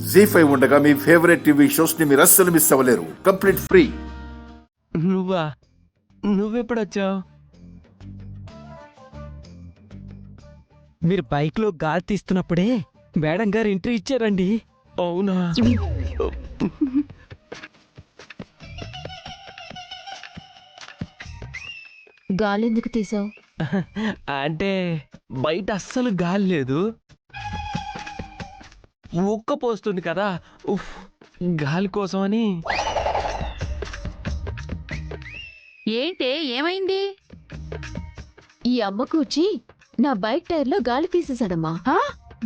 జీ5 ఉండగా మీ favourite TV shows ని మీరు అస్సలు మిస్ అవ్వలేరు. Complete free. నువ్వెప్పుడొచ్చావు? మీరు బైక్ లో గాలి తీస్తున్నప్పుడే మేడం గారు ఎంట్రీ ఇచ్చారండి. అవునా? గాలెందుకు తీసావు? అంటే బయట అస్సలు గాలి లేదు, ఉక్క పోస్తుంది కదా, ఉఫ్, గాలి కోసమని. ఏంటే ఏమైంది? ఈ అమ్మ కూర్చి నా బైక్ టైర్ లో గాలి తీసేసాడమ్మా.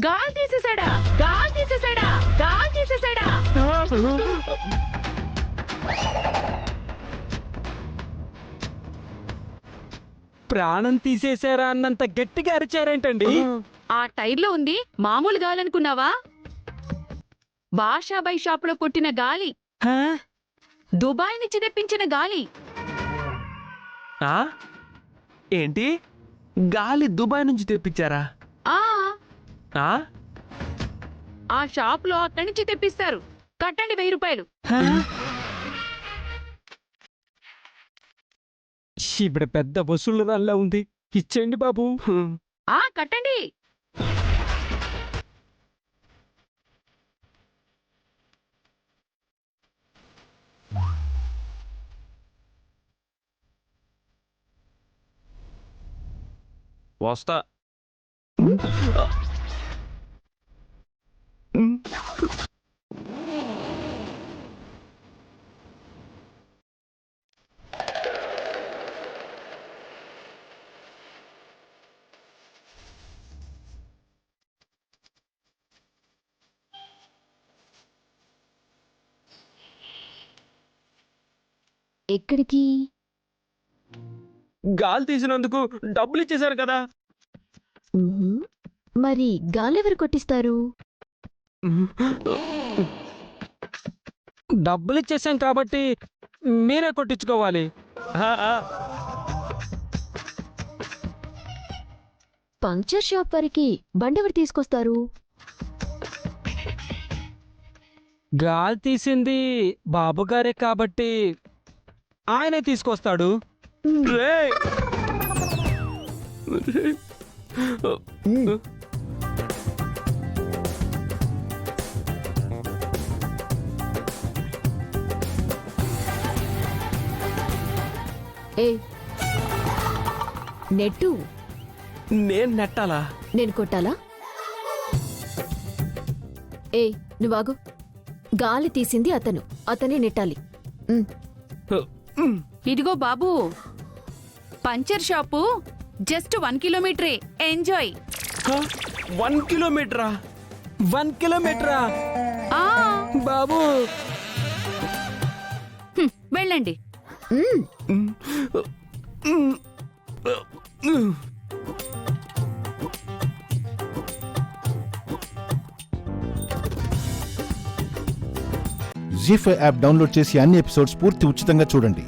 గాలి తీసేసాడా? గాలి తీసేసాడా? గాలి తీసేసాడా? ప్రాణం తీసేశారా అన్నంత గట్టిగా అరిచారేంటండి? ఆ టైర్ లో ఉంది మామూలు గాలి అనుకున్నావా? బాషాబాయ్ షాప్ లో కొట్టిన గాలి, హా? దుబాయ్ నుంచి తెప్పించిన గాలి. ఆ? ఏంటి, గాలి దుబాయ్ నుంచి తెప్పించారా? ఆ ఆ? ఆ షాప్ లో అక్కడి నుంచి తెప్పిస్తారు. కట్టండి 1000 రూపాయలు. హా? ఇప్పుడు పెద్ద వసూలు దానిలా ఉంది. ఇచ్చేయండి బాబు. కట్టండి. వస్తా. ఎక్కడికి? గాలి తీసినందుకు డబ్బులు ఇచ్చేశారు కదా. మరి గాలెవరు కొట్టిస్తారు? డబ్బులు ఇచ్చేసాం కాబట్టి మీరే కొట్టించుకోవాలి. పంక్చర్ షాప్ వరకు బండెవరు తీసుకొస్తారు? గాలి తీసింది బాబుగారే కాబట్టి ఆయనే తీసుకొస్తాడు. రేయ్! ఏ నెట్టు నేను నెట్టాలా? నేను కొట్టాలా? ఏ నువ్వాగు. గాలి తీసింది అతనే నెట్టాలి. ఇదిగో బాబు, పంచర్ షాపు జస్ట్ 1 కిలోమీటరే. ఎంజాయ్. 1 కిలోమీటరా? 1 కిలోమీటరా బాబు? వెళ్ళండి. జీ5 యాప్ డౌన్లోడ్ చేసి అన్ని ఎపిసోడ్స్ పూర్తి ఉచితంగా చూడండి.